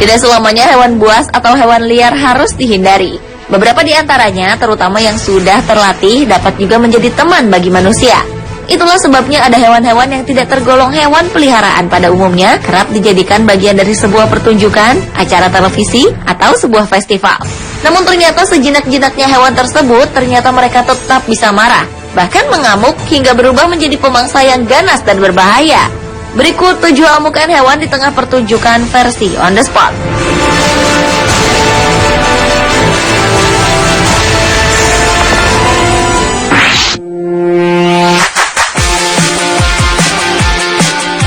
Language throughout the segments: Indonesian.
Tidak selamanya hewan buas atau hewan liar harus dihindari. Beberapa di antaranya, terutama yang sudah terlatih, dapat juga menjadi teman bagi manusia. Itulah sebabnya ada hewan-hewan yang tidak tergolong hewan peliharaan pada umumnya kerap dijadikan bagian dari sebuah pertunjukan, acara televisi, atau sebuah festival. Namun ternyata sejinak-jinaknya hewan tersebut, ternyata mereka tetap bisa marah, bahkan mengamuk hingga berubah menjadi pemangsa yang ganas dan berbahaya. Berikut 7 amukan hewan di tengah pertunjukan versi on the spot.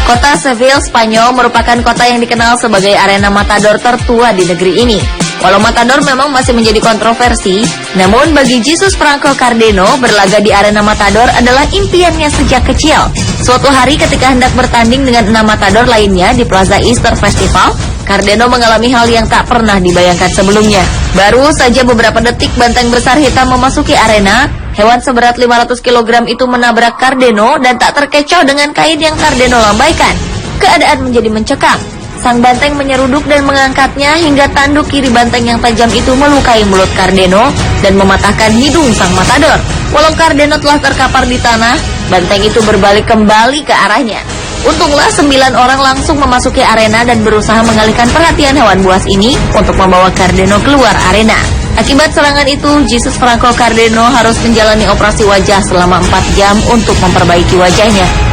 Kota Seville, Spanyol merupakan kota yang dikenal sebagai arena matador tertua di negeri ini. Walau matador memang masih menjadi kontroversi, namun bagi Jesus Franco Cardeno, berlaga di arena matador adalah impiannya sejak kecil. Suatu hari ketika hendak bertanding dengan 6 matador lainnya di Plaza Easter Festival, Cardeno mengalami hal yang tak pernah dibayangkan sebelumnya. Baru saja beberapa detik banteng besar hitam memasuki arena, hewan seberat 500 kg itu menabrak Cardeno dan tak terkecoh dengan kain yang Cardeno lambaikan. Keadaan menjadi mencekam. Sang banteng menyeruduk dan mengangkatnya hingga tanduk kiri banteng yang tajam itu melukai mulut Cardeno dan mematahkan hidung sang matador. Walau Cardeno telah terkapar di tanah, banteng itu berbalik kembali ke arahnya. Untunglah 9 orang langsung memasuki arena dan berusaha mengalihkan perhatian hewan buas ini untuk membawa Cardeno keluar arena. Akibat serangan itu, Jesus Franco Cardeno harus menjalani operasi wajah selama 4 jam untuk memperbaiki wajahnya.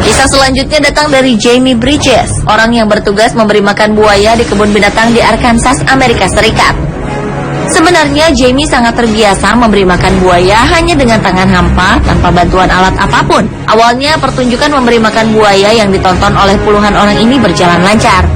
Kisah selanjutnya datang dari Jamie Bridges, orang yang bertugas memberi makan buaya di kebun binatang di Arkansas, Amerika Serikat. Sebenarnya Jamie sangat terbiasa memberi makan buaya hanya dengan tangan hampa tanpa bantuan alat apapun. Awalnya pertunjukan memberi makan buaya yang ditonton oleh puluhan orang ini berjalan lancar.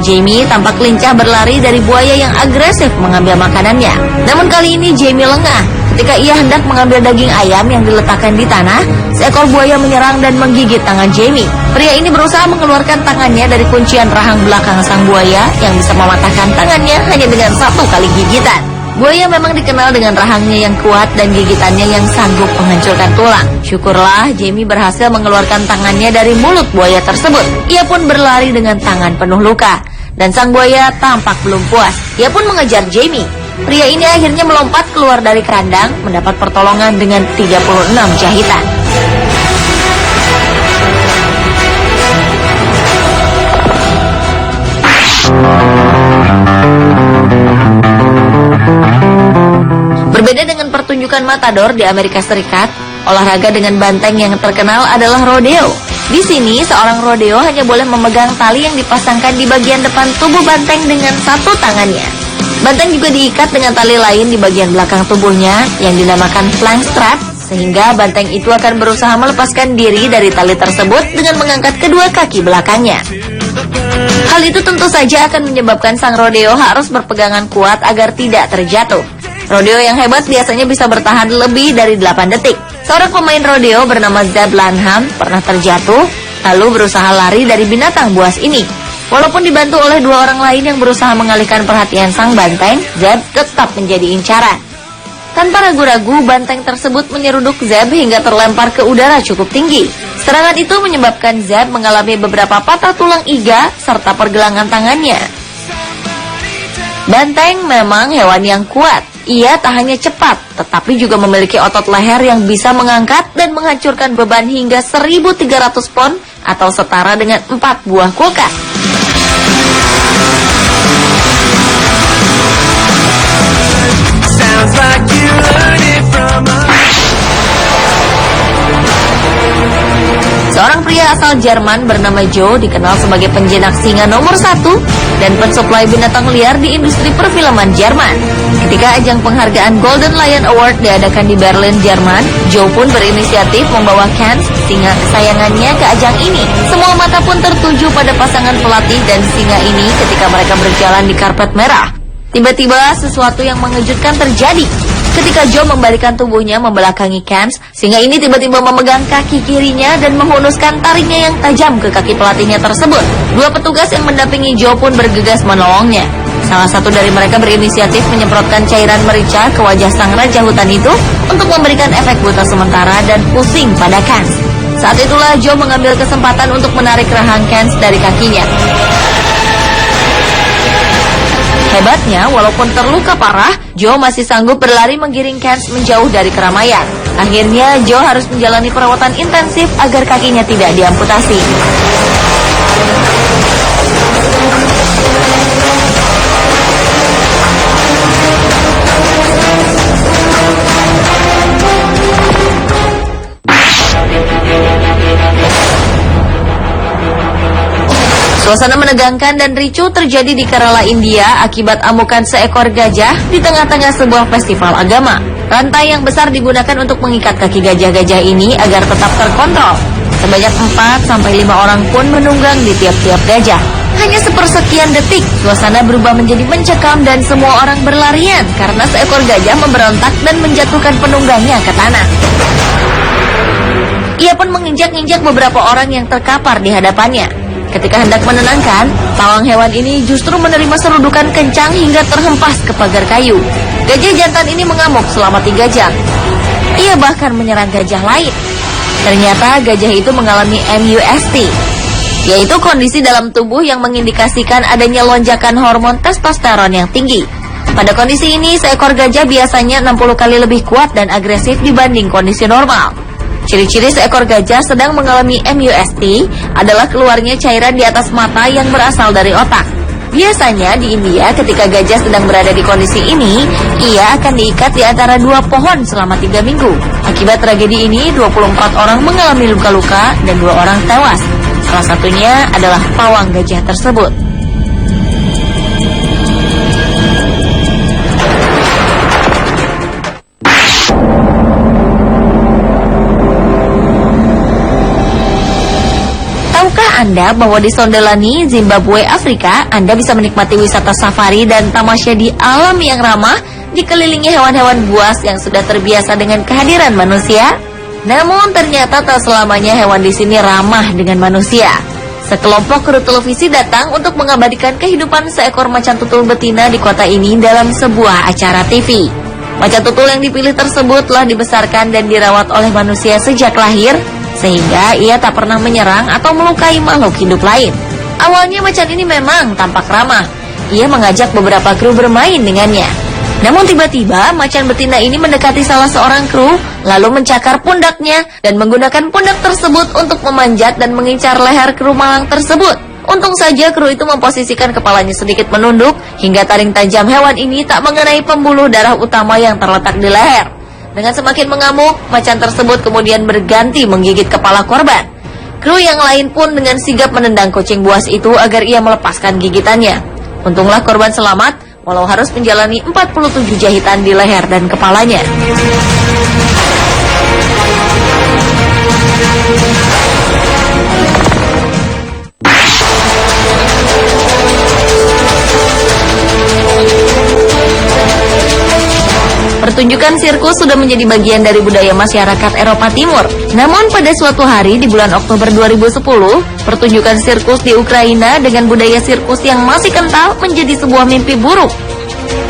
Jamie tampak lincah berlari dari buaya yang agresif mengambil makanannya. Namun kali ini Jamie lengah. Ketika ia hendak mengambil daging ayam yang diletakkan di tanah, seekor buaya menyerang dan menggigit tangan Jamie. Pria ini berusaha mengeluarkan tangannya dari kuncian rahang belakang sang buaya yang bisa mematahkan tangannya hanya dengan 1 kali gigitan. Buaya memang dikenal dengan rahangnya yang kuat dan gigitannya yang sanggup menghancurkan tulang. Syukurlah Jamie berhasil mengeluarkan tangannya dari mulut buaya tersebut. Ia pun berlari dengan tangan penuh luka. Dan sang buaya tampak belum puas. Ia pun mengejar Jamie. Pria ini akhirnya melompat keluar dari kandang, mendapat pertolongan dengan 36 jahitan. Berbeda dengan pertunjukan matador di Amerika Serikat, olahraga dengan banteng yang terkenal adalah rodeo. Di sini, seorang rodeo hanya boleh memegang tali yang dipasangkan di bagian depan tubuh banteng dengan 1 tangannya. Banteng juga diikat dengan tali lain di bagian belakang tubuhnya yang dinamakan flank strap, sehingga banteng itu akan berusaha melepaskan diri dari tali tersebut dengan mengangkat kedua kaki belakangnya. Hal itu tentu saja akan menyebabkan sang rodeo harus berpegangan kuat agar tidak terjatuh. Rodeo yang hebat biasanya bisa bertahan lebih dari 8 detik. Seorang pemain rodeo bernama Zeb Lanham pernah terjatuh, lalu berusaha lari dari binatang buas ini. Walaupun dibantu oleh 2 orang lain yang berusaha mengalihkan perhatian sang banteng, Zeb tetap menjadi incaran. Tanpa ragu-ragu, banteng tersebut menyeruduk Zeb hingga terlempar ke udara cukup tinggi. Serangan itu menyebabkan Zeb mengalami beberapa patah tulang iga serta pergelangan tangannya. Banteng memang hewan yang kuat. Ia tak hanya cepat, tetapi juga memiliki otot leher yang bisa mengangkat dan menghancurkan beban hingga 1.300 pon atau setara dengan 4 buah kulkas. Seorang pria asal Jerman bernama Joe dikenal sebagai penjinak singa nomor 1 dan pensuplai binatang liar di industri perfilman Jerman. Ketika ajang penghargaan Golden Lion Award diadakan di Berlin, Jerman, Joe pun berinisiatif membawa Kans, singa kesayangannya, ke ajang ini. Semua mata pun tertuju pada pasangan pelatih dan singa ini ketika mereka berjalan di karpet merah. Tiba-tiba sesuatu yang mengejutkan terjadi. ketika Joe membalikan tubuhnya membelakangi Kans, singa ini tiba-tiba memegang kaki kirinya dan menghunuskan taringnya yang tajam ke kaki pelatihnya tersebut. Dua petugas yang mendampingi Joe pun bergegas menolongnya. Salah satu dari mereka berinisiatif menyemprotkan cairan merica ke wajah sang raja hutan itu untuk memberikan efek buta sementara dan pusing pada Kans. Saat itulah Joe mengambil kesempatan untuk menarik rahang Kans dari kakinya. Hebatnya, walaupun terluka parah, Joe masih sanggup berlari menggiring Kans menjauh dari keramaian. Akhirnya, Joe harus menjalani perawatan intensif agar kakinya tidak diamputasi. Suasana menegangkan dan ricuh terjadi di Kerala, India akibat amukan seekor gajah di tengah-tengah sebuah festival agama. Rantai yang besar digunakan untuk mengikat kaki gajah-gajah ini agar tetap terkontrol. Sebanyak 4-5 orang pun menunggang di tiap-tiap gajah. Hanya sepersekian detik, suasana berubah menjadi mencekam dan semua orang berlarian karena seekor gajah memberontak dan menjatuhkan penunggangnya ke tanah. Ia pun menginjak-injak beberapa orang yang terkapar di hadapannya. Ketika hendak menenangkan, pawang hewan ini justru menerima serudukan kencang hingga terhempas ke pagar kayu. Gajah jantan ini mengamuk selama 3 jam. Ia bahkan menyerang gajah lain. Ternyata gajah itu mengalami MUST, yaitu kondisi dalam tubuh yang mengindikasikan adanya lonjakan hormon testosteron yang tinggi. Pada kondisi ini, seekor gajah biasanya 60 kali lebih kuat dan agresif dibanding kondisi normal. Ciri-ciri seekor gajah sedang mengalami MUST adalah keluarnya cairan di atas mata yang berasal dari otak. Biasanya di India ketika gajah sedang berada di kondisi ini, ia akan diikat di antara 2 pohon selama 3 minggu. Akibat tragedi ini, 24 orang mengalami luka-luka dan 2 orang tewas. Salah satunya adalah pawang gajah tersebut. Anda bahwa di Sondolani, Zimbabwe, Afrika, Anda bisa menikmati wisata safari dan tamasya di alam yang ramah, dikelilingi hewan-hewan buas yang sudah terbiasa dengan kehadiran manusia. Namun ternyata tak selamanya hewan di sini ramah dengan manusia. Sekelompok kru televisi datang untuk mengabadikan kehidupan seekor macan tutul betina di kota ini dalam sebuah acara TV. Macan tutul yang dipilih tersebut telah dibesarkan dan dirawat oleh manusia sejak lahir, sehingga ia tak pernah menyerang atau melukai makhluk hidup lain. Awalnya macan ini memang tampak ramah. Ia mengajak beberapa kru bermain dengannya. Namun tiba-tiba macan betina ini mendekati salah seorang kru, lalu mencakar pundaknya dan menggunakan pundak tersebut untuk memanjat dan mengincar leher kru malang tersebut. Untung saja kru itu memposisikan kepalanya sedikit menunduk hingga taring tajam hewan ini tak mengenai pembuluh darah utama yang terletak di leher. Dengan semakin mengamuk, macan tersebut kemudian berganti menggigit kepala korban. Kru yang lain pun dengan sigap menendang kucing buas itu agar ia melepaskan gigitannya. Untunglah korban selamat, walau harus menjalani 47 jahitan di leher dan kepalanya. Pertunjukan sirkus sudah menjadi bagian dari budaya masyarakat Eropa Timur. Namun pada suatu hari di bulan Oktober 2010, pertunjukan sirkus di Ukraina dengan budaya sirkus yang masih kental menjadi sebuah mimpi buruk.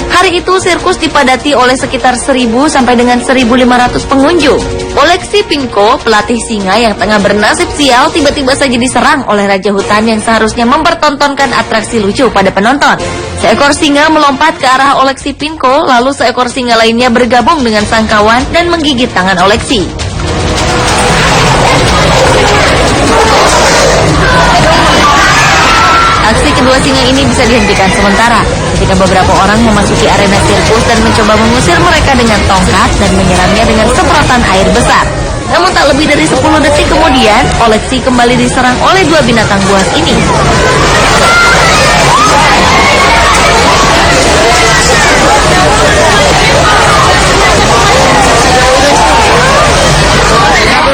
Hari itu sirkus dipadati oleh sekitar 1.000 sampai dengan 1.500 pengunjung. Oleksiy Pinko, pelatih singa yang tengah bernasib sial, tiba-tiba saja diserang oleh raja hutan yang seharusnya mempertontonkan atraksi lucu pada penonton. Seekor singa melompat ke arah Oleksiy Pinko, lalu seekor singa lainnya bergabung dengan sang kawan dan menggigit tangan Oleksiy. Aksi kedua singa ini bisa dihentikan sementara ketika beberapa orang memasuki arena sirkus dan mencoba mengusir mereka dengan tongkat dan menyerangnya dengan semprotan air besar. Namun tak lebih dari 10 detik kemudian, Oleksiy kembali diserang oleh 2 binatang buas ini.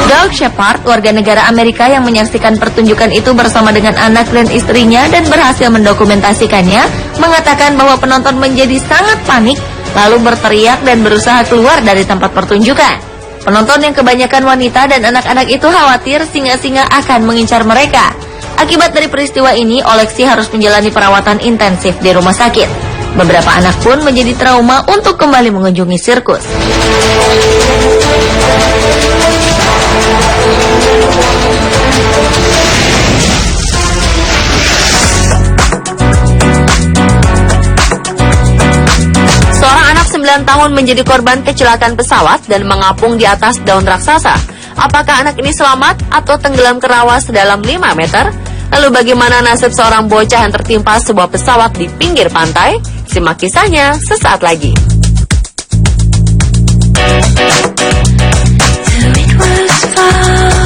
Doug Shepard, warga negara Amerika yang menyaksikan pertunjukan itu bersama dengan anak dan istrinya dan berhasil mendokumentasikannya, mengatakan bahwa penonton menjadi sangat panik lalu berteriak dan berusaha keluar dari tempat pertunjukan. Penonton yang kebanyakan wanita dan anak-anak itu khawatir singa-singa akan mengincar mereka. Akibat dari peristiwa ini, Oleksi harus menjalani perawatan intensif di rumah sakit. Beberapa anak pun menjadi trauma untuk kembali mengunjungi sirkus. Seorang anak 9 tahun menjadi korban kecelakaan pesawat dan mengapung di atas daun raksasa. Apakah anak ini selamat atau tenggelam ke rawa sedalam 5 meter? Lalu bagaimana nasib seorang bocah yang tertimpa sebuah pesawat di pinggir pantai? Simak kisahnya sesaat lagi. So it was far.